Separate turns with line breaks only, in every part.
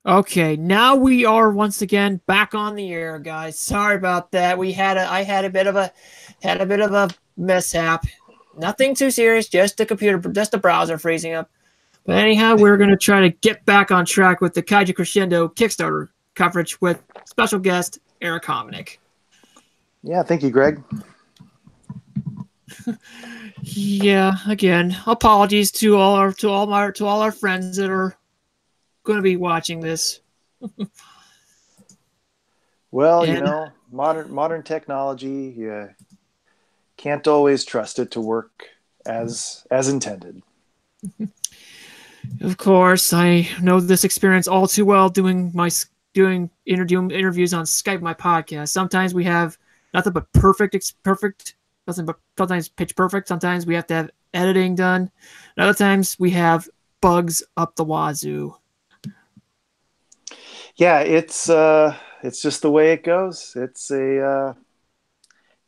Okay, now we are once again back on the air, guys. Sorry about that. I had a bit of a mishap. Nothing too serious, just the browser freezing up. But anyhow, we're gonna try to get back on track with the Kaiju Crescendo Kickstarter coverage with special guest Erik Homenik.
Yeah, thank you, Greg.
Yeah, again, apologies to all our friends that are going to be watching this.
Well, modern technology, you can't always trust it to work as intended.
Of course, I know this experience all too well doing interviews on Skype, my podcast. Sometimes we have nothing but nothing but sometimes pitch perfect. Sometimes we have to have editing done. And other times we have bugs up the wazoo.
Yeah, it's just the way it goes.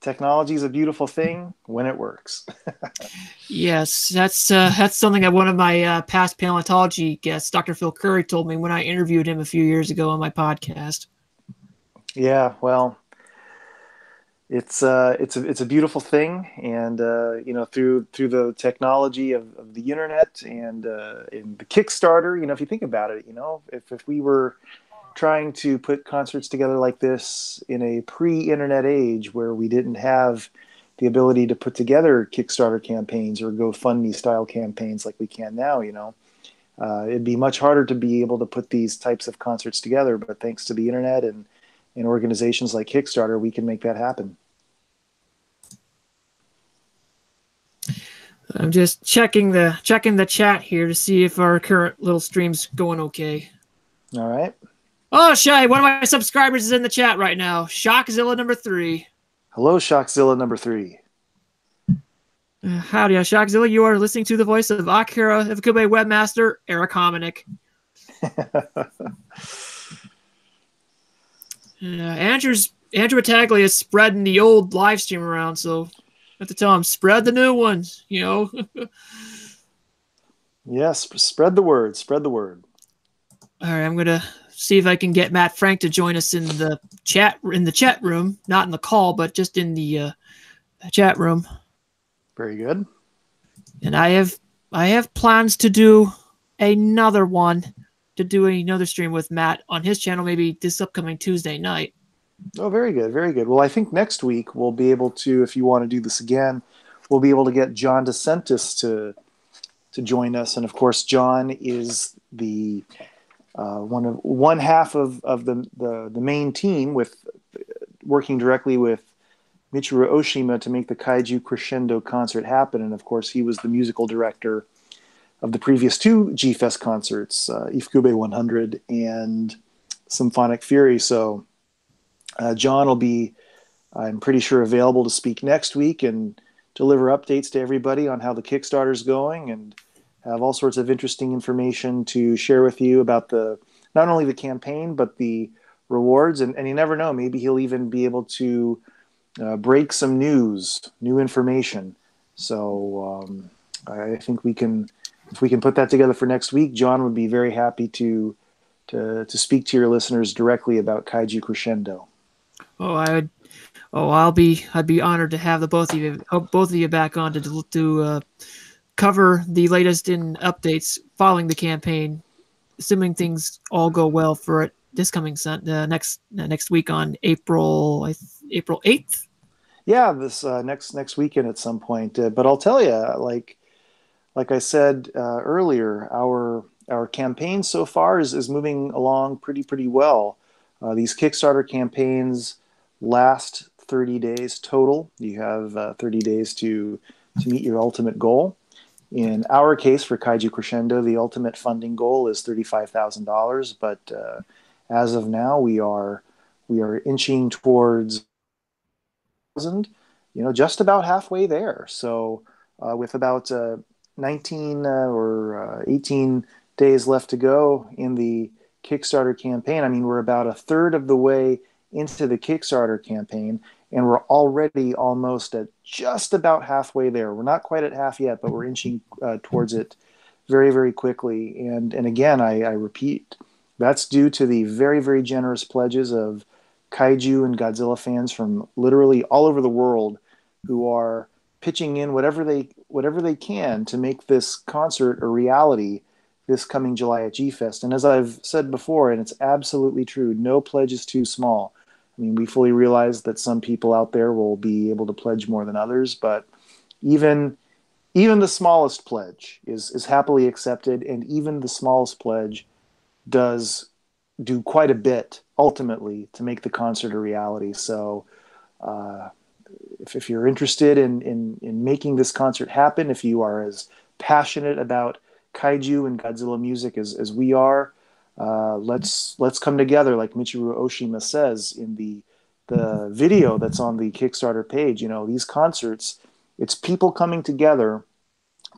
Technology is a beautiful thing when it works.
Yes, that's something that one of my past paleontology guests, Dr. Phil Curry, told me when I interviewed him a few years ago on my podcast.
Yeah, well, it's a beautiful thing, and through the technology of the internet and in the Kickstarter, if you think about it, if we were trying to put concerts together like this in a pre-internet age where we didn't have the ability to put together Kickstarter campaigns or GoFundMe style campaigns like we can now, it'd be much harder to be able to put these types of concerts together. But thanks to the internet and organizations like Kickstarter, we can make that happen.
I'm just checking the chat here to see if our current little stream's going okay.
All right.
Oh, Shy, one of my subscribers is in the chat right now. Shockzilla number 3.
Hello, Shockzilla number 3.
Howdy, Shockzilla. You are listening to the voice of Akira Ifukube webmaster Erik Homenik. Andrew Battaglia is spreading the old live stream around, so I have to tell him, spread the new ones,
Yes, spread the word. Spread the word.
All right, I'm gonna see if I can get Matt Frank to join us in the chat room, not in the call, but just in the chat room.
Very good.
And I have plans to do another stream with Matt on his channel, maybe this upcoming Tuesday night.
Oh, very good, very good. Well, I think next week we'll be able to, if you want to do this again, we'll be able to get John DeSantis to join us, and of course, John is the one half of the main team with working directly with Michiru Oshima to make the Kaiju Crescendo concert happen. And of course, he was the musical director of the previous 2 G-Fest concerts, Ifukube 100 and Symphonic Fury. So John will be, I'm pretty sure, available to speak next week and deliver updates to everybody on how the Kickstarter is going and have all sorts of interesting information to share with you about not only the campaign, but the rewards. And you never know, maybe he'll even be able to break some new information. So I think if we can put that together for next week, John would be very happy to speak to your listeners directly about Kaiju Crescendo.
I'd be honored to have the both of you back on to cover the latest in updates following the campaign, assuming things all go well for it this coming next week on April 8th.
Yeah, this next weekend at some point. But I'll tell you, like I said earlier, our campaign so far is moving along pretty well. These Kickstarter campaigns last 30 days total. You have 30 days to meet your ultimate goal. In our case, for Kaiju Crescendo, the ultimate funding goal is $35,000. But as of now, we are inching towards just about halfway there. So with about 19 or 18 days left to go in the Kickstarter campaign, I mean, we're about a third of the way into the Kickstarter campaign, and we're already almost at just about halfway there. We're not quite at half yet, but we're inching towards it very, very quickly. And again, I repeat, That's due to the very, very generous pledges of Kaiju and Godzilla fans from literally all over the world who are pitching in whatever they can to make this concert a reality this coming July at G-Fest. And as I've said before, and it's absolutely true, no pledge is too small. I mean, we fully realize that some people out there will be able to pledge more than others, but even the smallest pledge is happily accepted, and even the smallest pledge does do quite a bit ultimately to make the concert a reality. So if you're interested in making this concert happen, if you are as passionate about kaiju and Godzilla music as we are, let's come together, like Michiru Oshima says in the video that's on the Kickstarter page. You know, these concerts, it's people coming together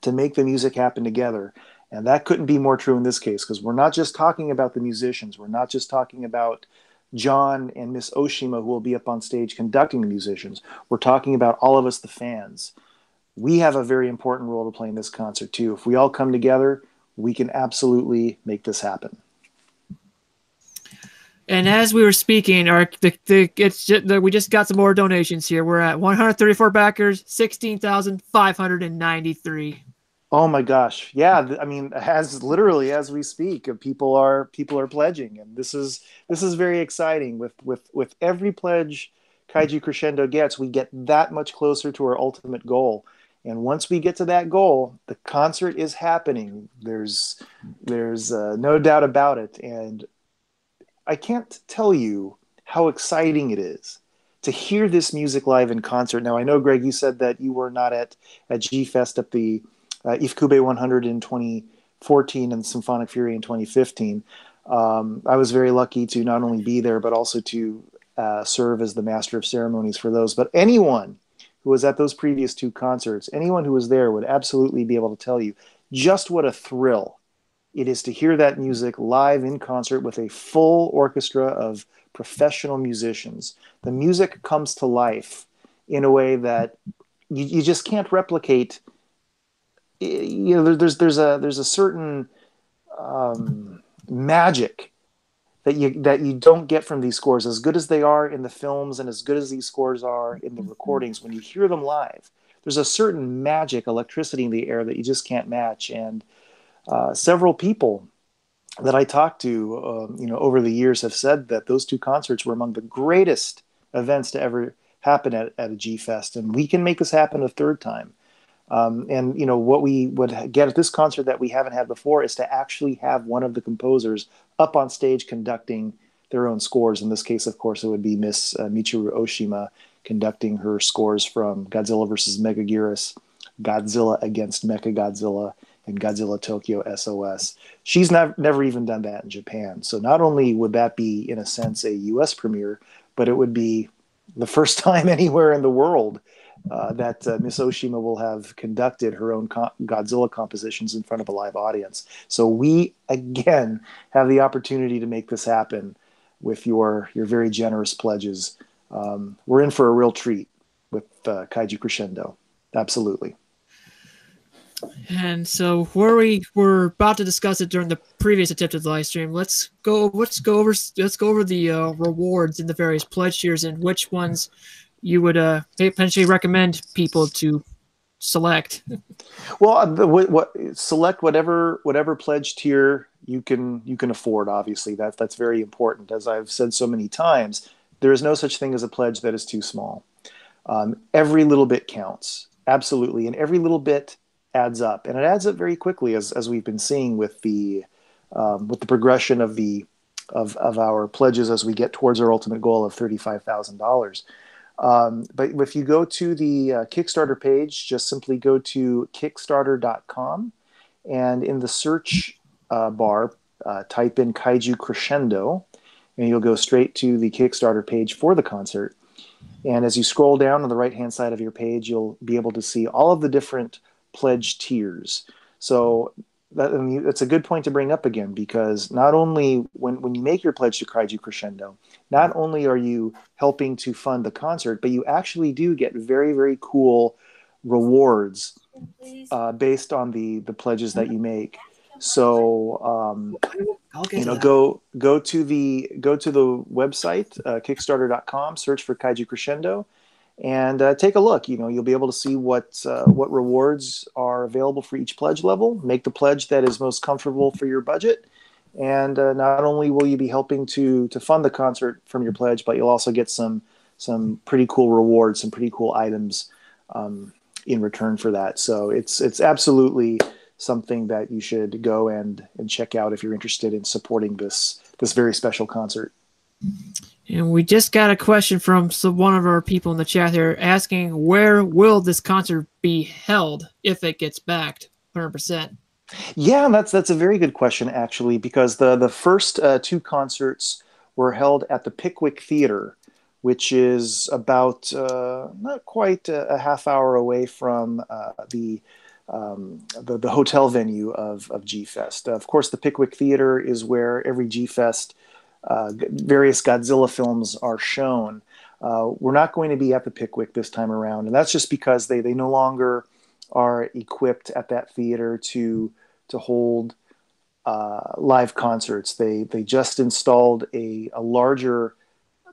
to make the music happen together. And that couldn't be more true in this case, because we're not just talking about the musicians. We're not just talking about John and Miss Oshima, who will be up on stage conducting the musicians. We're talking about all of us, the fans. We have a very important role to play in this concert, too. If we all come together, we can absolutely make this happen.
And as we were speaking, we just got some more donations here. We're at 134 backers, 16,593.
Oh my gosh. Yeah. I mean, as literally as we speak, people are pledging. And this is very exciting. With every pledge Kaiju Crescendo gets, we get that much closer to our ultimate goal. And once we get to that goal, the concert is happening. There's no doubt about it. And I can't tell you how exciting it is to hear this music live in concert. Now, I know, Greg, you said that you were not at G-Fest at the Ifukube 100 in 2014 and Symphonic Fury in 2015. I was very lucky to not only be there, but also to serve as the master of ceremonies for those. But anyone who was at those previous two concerts, anyone who was there would absolutely be able to tell you just what a thrill it is to hear that music live in concert with a full orchestra of professional musicians. The music comes to life in a way that you just can't replicate. You know, there's a certain magic that you don't get from these scores, as good as they are in the films and as good as these scores are in the recordings. When you hear them live, there's a certain magic, electricity in the air that you just can't match. And several people that I talked to, over the years have said that those two concerts were among the greatest events to ever happen at a G-Fest, and we can make this happen a third time. And what we would get at this concert that we haven't had before is to actually have one of the composers up on stage conducting their own scores. In this case, of course, it would be Miss Michiru Oshima conducting her scores from Godzilla vs. Megaguirus, Godzilla against Mechagodzilla, and Godzilla Tokyo SOS. She's never even done that in Japan. So not only would that be, in a sense, a U.S. premiere, but it would be the first time anywhere in the world that Miss Oshima will have conducted her own Godzilla compositions in front of a live audience. So we, again, have the opportunity to make this happen with your very generous pledges. We're in for a real treat with Kaiju Crescendo. Absolutely.
And so we were about to discuss it during the previous attempted live stream. Let's go over the rewards in the various pledge tiers and which ones you would potentially recommend people to select.
Well, select whatever pledge tier you can afford. Obviously, that's very important. As I've said so many times, there is no such thing as a pledge that is too small. Every little bit counts, absolutely, and every little bit adds up, and it adds up very quickly, as we've been seeing with the progression of our pledges as we get towards our ultimate goal of $35,000. But if you go to the Kickstarter page, just simply go to Kickstarter.com, and in the search bar, type in Kaiju Crescendo, and you'll go straight to the Kickstarter page for the concert. And as you scroll down on the right-hand side of your page, you'll be able to see all of the different pledge tiers. So that's a good point to bring up again, because not only when you make your pledge to Kaiju Crescendo, not only are you helping to fund the concert, but you actually do get very, very cool rewards based on the pledges that you make. So
I'll get to that.
go to the website, Kickstarter.com, search for Kaiju Crescendo, and take a look. You'll be able to see what rewards are available for each pledge level. Make the pledge that is most comfortable for your budget, and not only will you be helping to fund the concert from your pledge, but you'll also get some pretty cool rewards, some pretty cool items in return for that. So it's absolutely something that you should go and check out if you're interested in supporting this very special concert.
And we just got a question from one of our people in the chat here asking, where will this concert be held if it gets backed 100%?
Yeah, that's a very good question, actually, because the first two concerts were held at the Pickwick Theater, which is about not quite a half hour away from the hotel venue of G-Fest. Of course, the Pickwick Theater is where every G-Fest various Godzilla films are shown. We're not going to be at the Pickwick this time around, and that's just because they no longer are equipped at that theater to hold live concerts. They just installed a larger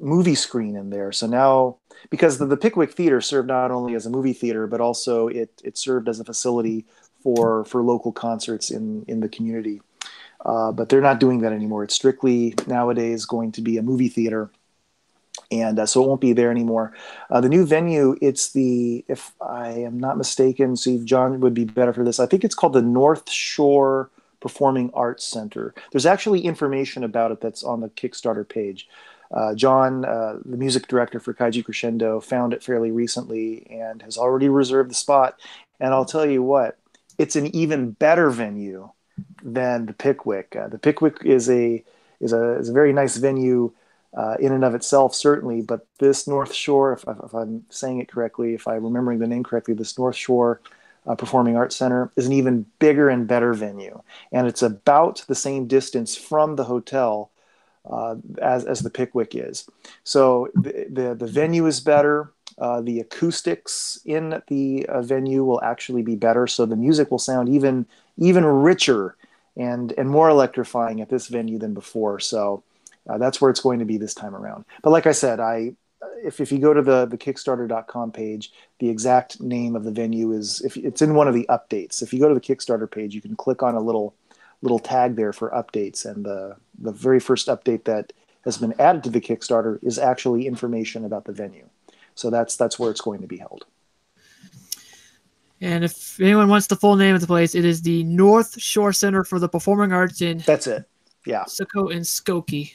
movie screen in there. So now, because the Pickwick Theater served not only as a movie theater, but also it served as a facility for local concerts in the community. But they're not doing that anymore. It's strictly nowadays going to be a movie theater. And so it won't be there anymore. The new venue, if I am not mistaken, see, John would be better for this. I think it's called the North Shore Performing Arts Center. There's actually information about it that's on the Kickstarter page. John, the music director for Kaiju Crescendo, found it fairly recently and has already reserved the spot. And I'll tell you what, it's an even better venue than the Pickwick. The Pickwick is a very nice venue in and of itself, certainly, but this North Shore, if I'm saying it correctly, if I'm remembering the name correctly, this North Shore Performing Arts Center is an even bigger and better venue, and it's about the same distance from the hotel as the Pickwick is. So the venue is better. The acoustics in the venue will actually be better, so the music will sound even richer and more electrifying at this venue than before. So that's where it's going to be this time around. But like I said, if you go to the Kickstarter.com page, the exact name of the venue is, if it's in one of the updates. If you go to the Kickstarter page, you can click on a little tag there for updates, and the very first update that has been added to the Kickstarter is actually information about the venue. So that's where it's going to be held.
And if anyone wants the full name of the place, it is the North Shore Center for the Performing Arts in
That's it. Yeah.
Soco and Skokie.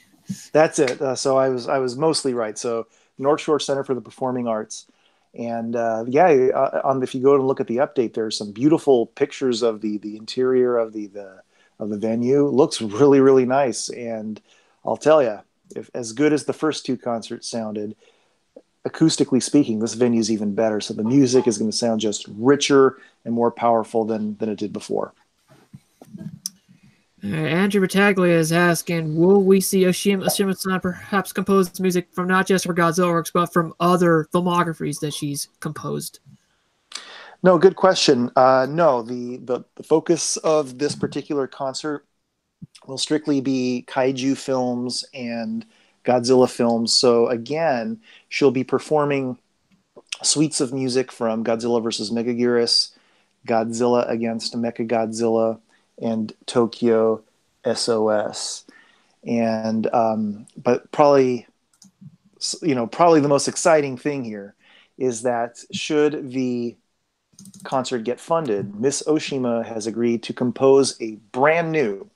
That's it. So I was mostly right. So North Shore Center for the Performing Arts, and if you go and look at the update, there's some beautiful pictures of the interior of the venue. It looks really, really nice, and I'll tell you, if as good as the first two concerts sounded, acoustically speaking, this venue is even better. So the music is going to sound just richer and more powerful than it did before.
Andrew Battaglia is asking, will we see Oshima-san perhaps compose music from not just her Godzilla works, but from other filmographies that she's composed?
No, good question. No, the focus of this particular concert will strictly be kaiju films and Godzilla films. So again, she'll be performing suites of music from Godzilla vs. Megaguirus, Godzilla against Mechagodzilla, and Tokyo SOS. And but probably the most exciting thing here is that should the concert get funded, Miss Oshima has agreed to compose a brand new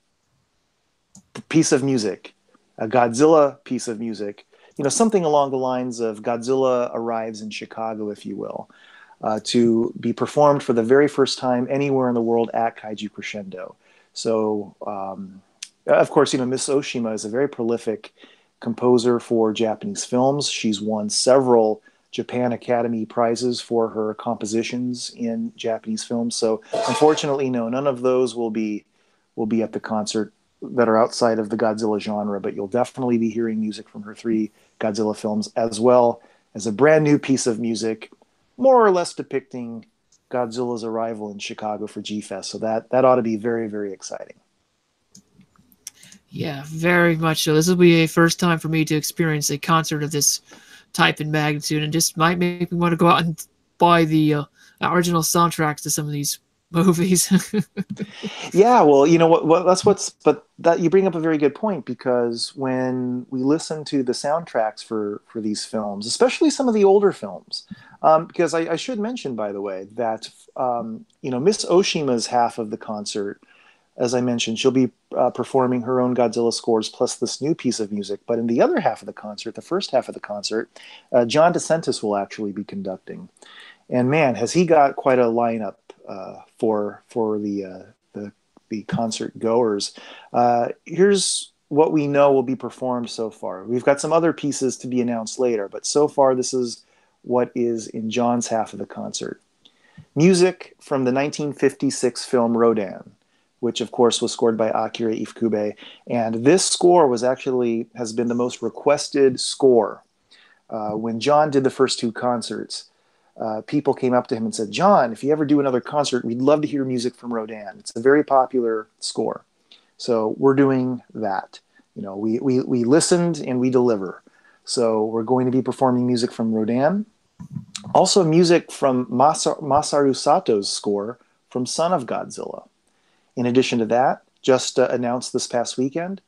piece of music, a Godzilla piece of music, something along the lines of Godzilla Arrives in Chicago, if you will, to be performed for the very first time anywhere in the world at Kaiju Crescendo. So, of course, Miss Oshima is a very prolific composer for Japanese films. She's won several Japan Academy Prizes for her compositions in Japanese films. So, unfortunately, no, none of those will be at the concert that are outside of the Godzilla genre, but you'll definitely be hearing music from her 3 Godzilla films, as well as a brand new piece of music, more or less depicting Godzilla's arrival in Chicago for G-Fest. So that ought to be very, very exciting.
Yeah, very much so. This will be a first time for me to experience a concert of this type and magnitude, and just might make me want to go out and buy the original soundtracks to some of these movies.
Yeah, well, you know what that's what's but that you bring up a very good point, because when we listen to the soundtracks for these films, especially some of the older films, because I should mention, by the way, that Miss Oshima's half of the concert, as I mentioned, she'll be performing her own Godzilla scores plus this new piece of music. But in the other half of the concert, the first half of the concert, John DeSantis will actually be conducting. And man, has he got quite a lineup for the concert goers. Here's what we know will be performed so far. We've got some other pieces to be announced later, but so far this is what is in John's half of the concert. Music from the 1956 film Rodan, which of course was scored by Akira Ifukube, and this score has been the most requested score. When John did the first two concerts, people came up to him and said, "John, if you ever do another concert, we'd love to hear music from Rodan. It's a very popular score." So we're doing that. We listened and we deliver. So we're going to be performing music from Rodan. Also music from Masaru Sato's score from Son of Godzilla. In addition to that, just announced this past weekend,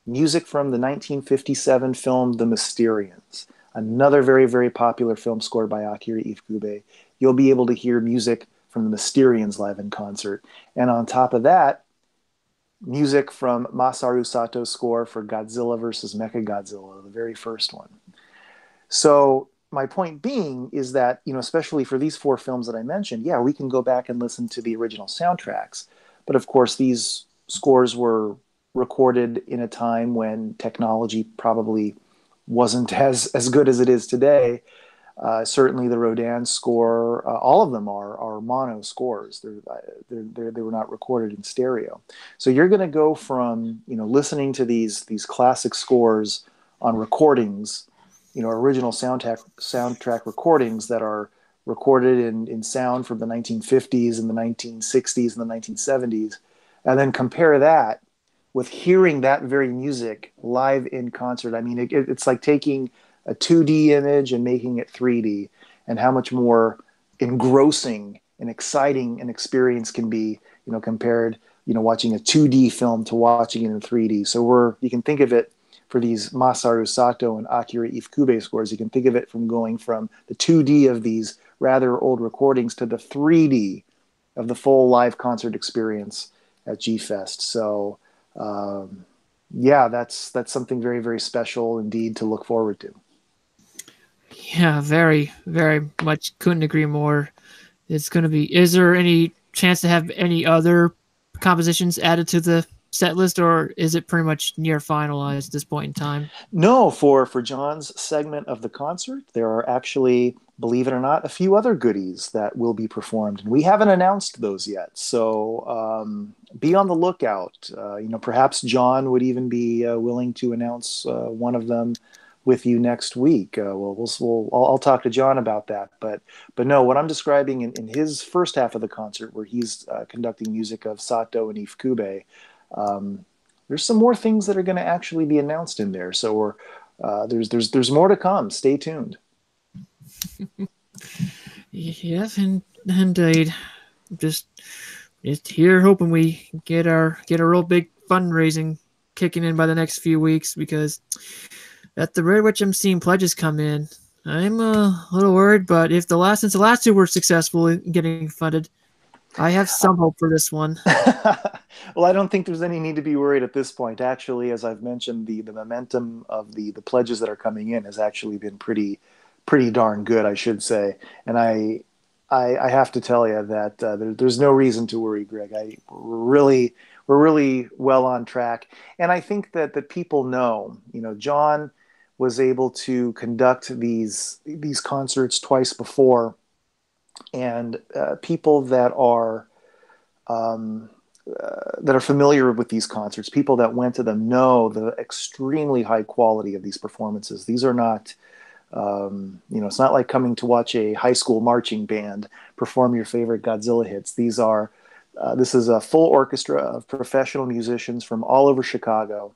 music from the 1957 film The Mysterians. Another very, very popular film scored by Akira Ifukube. You'll be able to hear music from the Mysterians live in concert. And on top of that, music from Masaru Sato's score for Godzilla vs. Mechagodzilla, the very first one. So my point being is that, especially for these four films that I mentioned, yeah, we can go back and listen to the original soundtracks. But of course, these scores were recorded in a time when technology probably wasn't as good as it is today. Certainly, the Rodan score, all of them are mono scores. They were not recorded in stereo. So you're going to go from listening to these classic scores on recordings, original soundtrack recordings that are recorded in sound from the 1950s and the 1960s and the 1970s, and then compare that with hearing that very music live in concert. I mean, it's like taking a 2D image and making it 3D, and how much more engrossing and exciting an experience can be, compared, watching a 2D film to watching it in 3D. So you can think of it for these Masaru Sato and Akira Ifukube scores. You can think of it from going from the 2D of these rather old recordings to the 3D of the full live concert experience at G-Fest. So, yeah, that's something very, very special indeed to look forward to.
Yeah, very, very much couldn't agree more. It's going to be. Is there any chance to have any other compositions added to the set list, or is it pretty much near finalized at this point in time?
No, for John's segment of the concert, there are actually, believe it or not, a few other goodies that will be performed, and we haven't announced those yet. So be on the lookout. Perhaps John would even be willing to announce one of them with you next week. I'll talk to John about that. But no, what I'm describing in his first half of the concert, where he's conducting music of Sato and Ifukube, there's some more things that are going to actually be announced in there. So there's more to come. Stay tuned.
Yes, and indeed. Just here hoping we get a real big fundraising kicking in by the next few weeks, because at the rate at which I'm seeing pledges come in, I'm a little worried. But since the last two were successful in getting funded, I have some hope for this one.
Well, I don't think there's any need to be worried at this point. Actually, as I've mentioned, the momentum of the pledges that are coming in has actually been pretty darn good, I should say. And I have to tell you that there's no reason to worry, Greg. We're really well on track, and I think that people know. John was able to conduct these concerts twice before, and people that are familiar with these concerts, people that went to them, know the extremely high quality of these performances. These are not, it's not like coming to watch a high school marching band perform your favorite Godzilla hits. This is a full orchestra of professional musicians from all over Chicago.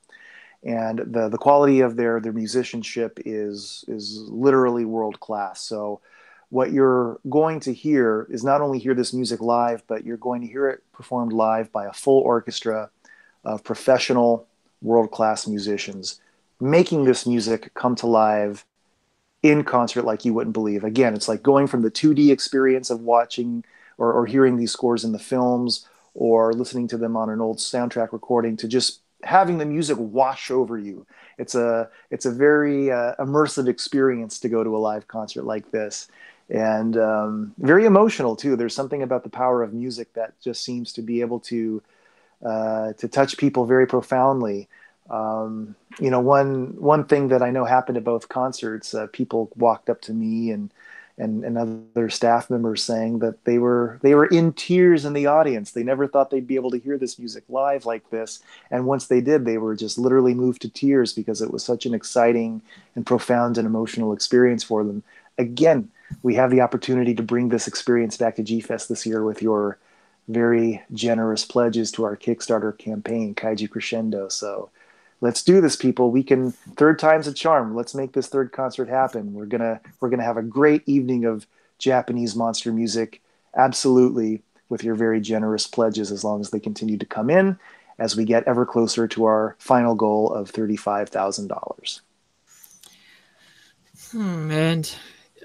and the quality of their musicianship is literally world class. So what you're going to hear is not only hear this music live, but you're going to hear it performed live by a full orchestra of professional world class musicians making this music come to life in concert like you wouldn't believe. Again, it's like going from the 2D experience of watching or hearing these scores in the films or listening to them on an old soundtrack recording to just having the music wash over you. It's a very immersive experience to go to a live concert like this, and very emotional too. There's something about the power of music that just seems to be able to touch people very profoundly. One thing that I know happened at both concerts, people walked up to me and other staff members saying that they were in tears in the audience. They never thought they'd be able to hear this music live like this, and once they did, they were just literally moved to tears because it was such an exciting and profound and emotional experience for them. Again, we have the opportunity to bring this experience back to G-Fest this year with your very generous pledges to our Kickstarter campaign, Kaiju Crescendo. So let's do this, people. We can, third time's a charm. Let's make this third concert happen. We're gonna have a great evening of Japanese monster music, absolutely, with your very generous pledges, as long as they continue to come in as we get ever closer to our final goal of $35,000.
And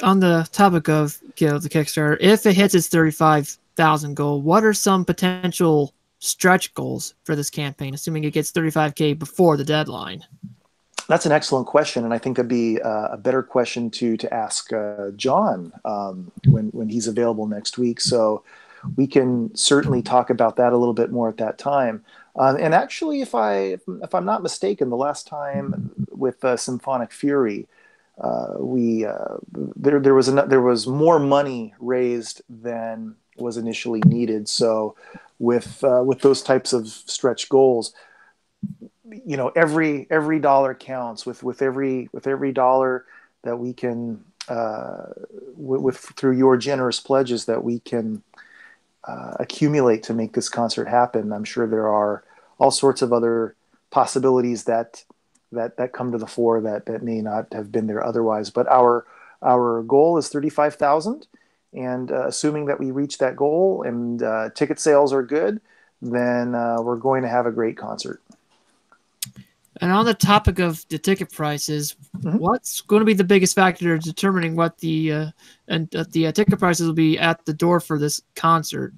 on the topic of the Kickstarter, if it hits its 35,000 goal, what are some potential stretch goals for this campaign, assuming it gets 35K before the deadline?
That's an excellent question, and I think that'd be a better question to ask John when he's available next week. So we can certainly talk about that a little bit more at that time. And actually, if I'm not mistaken, the last time with Symphonic Fury, there was more money raised than was initially needed. So with those types of stretch goals, every dollar counts. With every dollar that we can through your generous pledges that we can accumulate to make this concert happen. I'm sure there are all sorts of other possibilities that come to the fore that may not have been there otherwise. But our goal is 35,000, and assuming that we reach that goal and ticket sales are good, then we're going to have a great concert.
And on the topic of the ticket prices, what's going to be the biggest factor determining what the ticket prices will be at the door for this concert?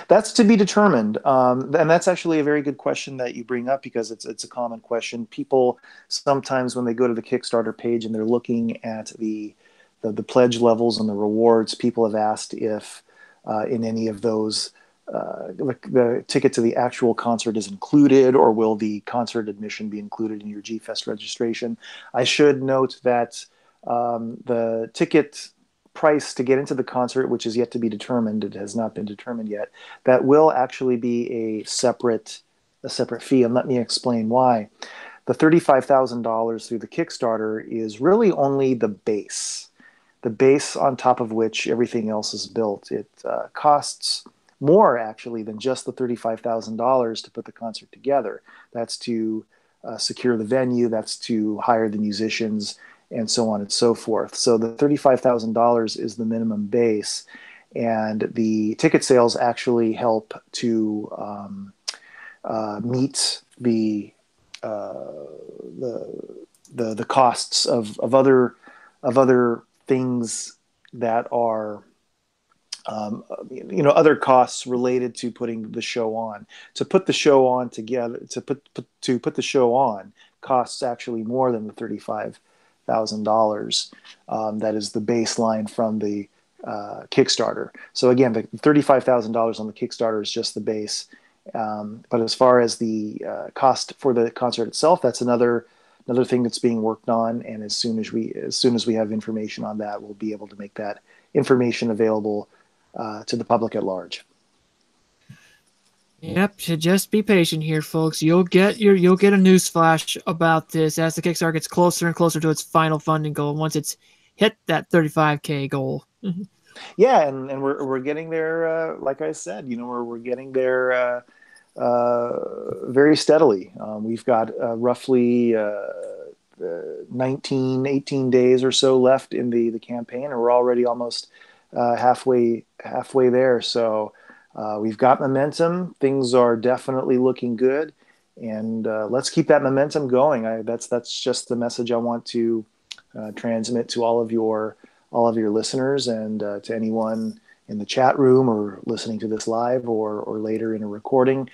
That's to be determined, and that's actually a very good question that you bring up, because it's a common question. People sometimes, when they go to the Kickstarter page and they're looking at the pledge levels and the rewards, people have asked if in any of those the ticket to the actual concert is included, or will the concert admission be included in your G-Fest registration. I should note that the ticket price to get into the concert, which is yet to be determined, it has not been determined yet, that will actually be a separate fee, and let me explain why. The $35,000 through the Kickstarter is really only the base on top of which everything else is built. It costs more actually than just the $35,000 to put the concert together. That's to secure the venue, that's to hire the musicians, and so on and so forth. So the $35,000 is the minimum base, and the ticket sales actually help to meet the costs of other things that are other costs related to putting the show on. To put the show on together, to put the show on costs actually more than the $35,000. That is the baseline from the Kickstarter. So again, the $35,000 on the Kickstarter is just the base. But as far as the cost for the concert itself, that's another thing that's being worked on. And as soon as we have information on that, we'll be able to make that information available to the public at large.
Yep, so just be patient here, folks. You'll get a news flash about this as the Kickstarter gets closer and closer to its final funding goal. Once it's hit that 35K goal.
Yeah, and we're getting there. Like I said, we're getting there very steadily. We've got roughly 18 days or so left in the campaign, and we're already almost halfway there. So we've got momentum. Things are definitely looking good, and let's keep that momentum going. That's just the message I want to transmit to all of your listeners, and to anyone in the chat room or listening to this live or later in a recording.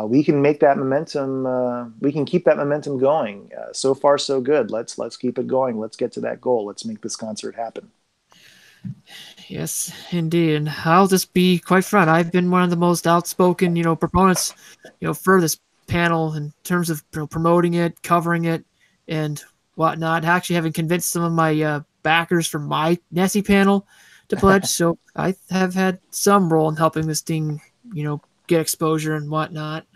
We can make that momentum. We can keep that momentum going. So far, so good. Let's keep it going. Let's get to that goal. Let's make this concert happen.
Yes, indeed. And I'll just be quite frank. I've been one of the most outspoken, proponents, for this panel in terms of promoting it, covering it, and whatnot. Actually, having convinced some of my backers from my Nessie panel to pledge. So I have had some role in helping this thing, get exposure and whatnot.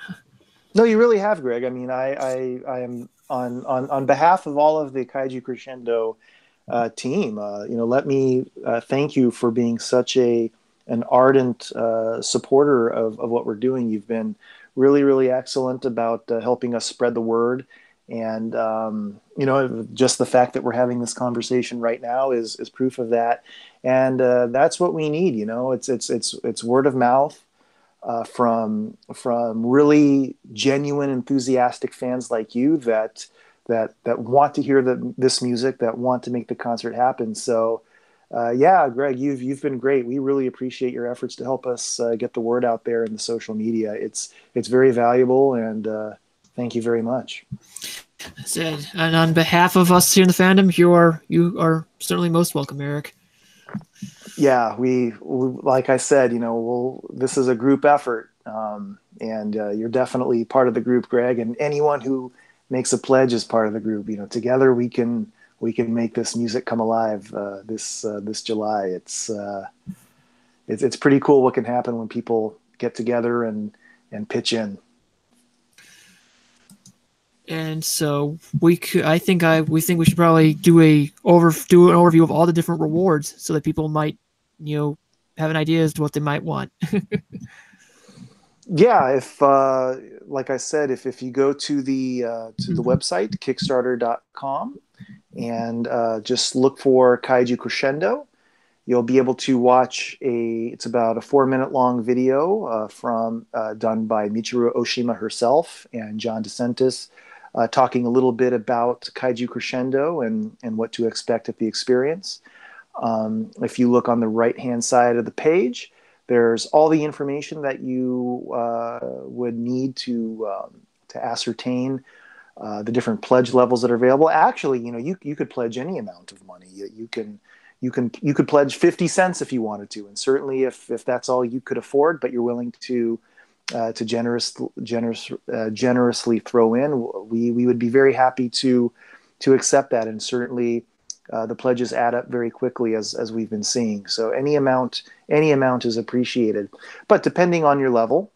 No, you really have, Greg. I mean, I am on behalf of all of the Kaiju Crescendo team. Let me thank you for being such an ardent supporter of what we're doing. You've been really, really excellent about helping us spread the word. And just the fact that we're having this conversation right now is proof of that. And that's what we need. It's word of mouth. From really genuine, enthusiastic fans like you that want to hear this music, that want to make the concert happen. So, Greg, you've been great. We really appreciate your efforts to help us get the word out there in the social media. It's very valuable, and thank you very much.
And on behalf of us here in the fandom, you are certainly most welcome, Erik.
Yeah, we like I said, this is a group effort, and you're definitely part of the group, Greg. And anyone who makes a pledge is part of the group. Together we can make this music come alive this July. It's pretty cool what can happen when people get together and pitch in.
And so we think we should probably do an overview of all the different rewards so that people might, have an idea as to what they might want.
Yeah, if like I said, if you go to the website Kickstarter.com and just look for Kaiju Crescendo, you'll be able to watch it's about a 4-minute long video done by Michiru Oshima herself and John DeSantis, talking a little bit about Kaiju Crescendo and what to expect at the experience. If you look on the right-hand side of the page, there's all the information that you would need to ascertain the different pledge levels that are available. Actually, you could pledge any amount of money. You could pledge 50 cents if you wanted to, and certainly if that's all you could afford, but you're willing to generously throw in, we would be very happy to accept that, and certainly the pledges add up very quickly as we've been seeing. So any amount is appreciated, but depending on your level,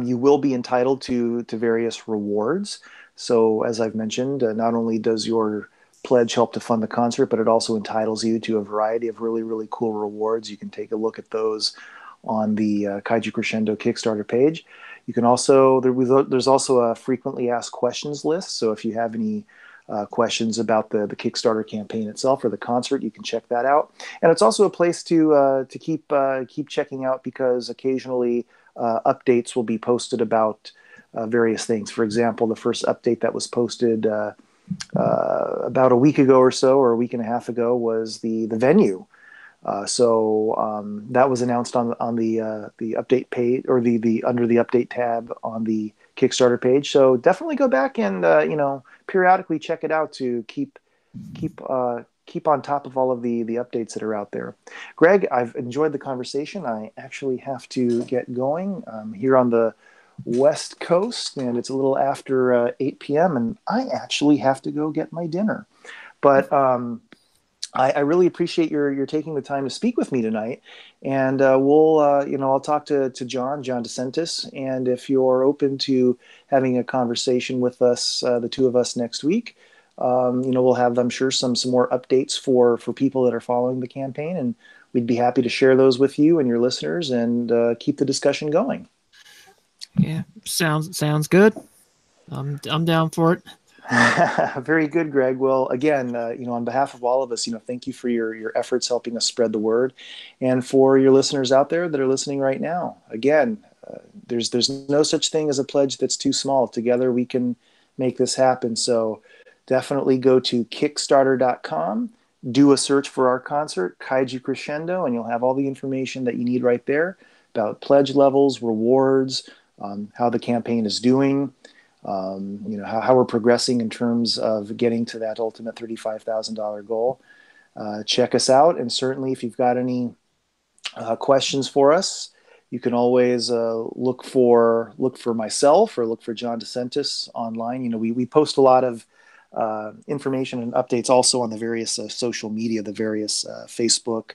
you will be entitled to various rewards. So as I've mentioned, not only does your pledge help to fund the concert, but it also entitles you to a variety of really, really cool rewards. You can take a look at those on the Kaiju Crescendo Kickstarter page. You can also, there's also a frequently asked questions list. So if you have any questions about the Kickstarter campaign itself or the concert, you can check that out. And it's also a place to keep checking out, because occasionally updates will be posted about various things. For example, the first update that was posted about a week ago or so, or a week and a half ago, was the venue. So that was announced on the update page, or the under the update tab on the Kickstarter page. So definitely go back and periodically check it out to keep on top of all of the updates that are out there. Greg, I've enjoyed the conversation. I actually have to get going. I'm here on the West Coast, and it's a little after 8 p.m. and I actually have to go get my dinner. But I really appreciate your taking the time to speak with me tonight, and I'll talk to John DeSantis, and if you're open to having a conversation with us, the two of us next week, we'll have, I'm sure, some more updates for people that are following the campaign, and we'd be happy to share those with you and your listeners and keep the discussion going.
Yeah, sounds good. I'm down for it.
Very good, Greg. Well, again, on behalf of all of us, thank you for your efforts helping us spread the word, and for your listeners out there that are listening right now. Again, there's no such thing as a pledge that's too small. Together we can make this happen. So definitely go to Kickstarter.com, do a search for our concert, Kaiju Crescendo, and you'll have all the information that you need right there about pledge levels, rewards, how the campaign is doing. How we're progressing in terms of getting to that ultimate $35,000 goal. Check us out, and certainly if you've got any questions for us, you can always look for myself or look for John DeSantis online. We post a lot of information and updates also on the various social media, the various Facebook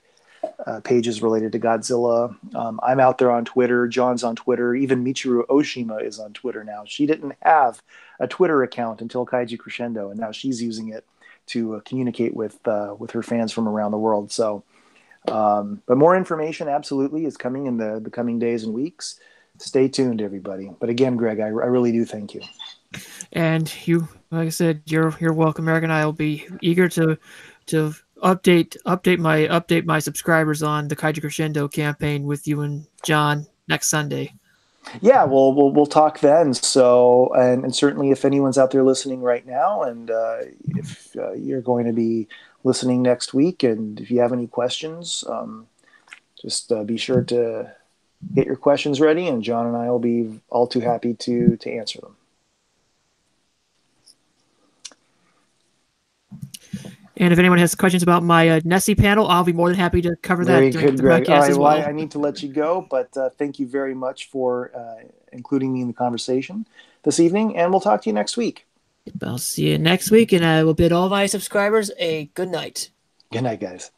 pages related to Godzilla. I'm out there on Twitter. John's on Twitter. Even Michiru Oshima is on Twitter now. She didn't have a Twitter account until Kaiju Crescendo, and now she's using it to communicate with her fans from around the world. So, but more information absolutely is coming in the coming days and weeks. Stay tuned, everybody. But again, Greg, I really do thank you.
And you, like I said, you're welcome, Eric, and I will be eager to update my subscribers on the Kaiju Crescendo campaign with you and John next Sunday.
Yeah, well, we'll talk then. So, and certainly if anyone's out there listening right now, and if you're going to be listening next week, and if you have any questions, just be sure to get your questions ready, and John and I will be all too happy to answer them.
And if anyone has questions about my Nessie panel, I'll be more than happy to cover that
Very
during
good,
the
Greg.
podcast
All right,
as well.
I need to let you go, but thank you very much for including me in the conversation this evening, and we'll talk to you next week.
I'll see you next week, and I will bid all my subscribers a good night.
Good night, guys.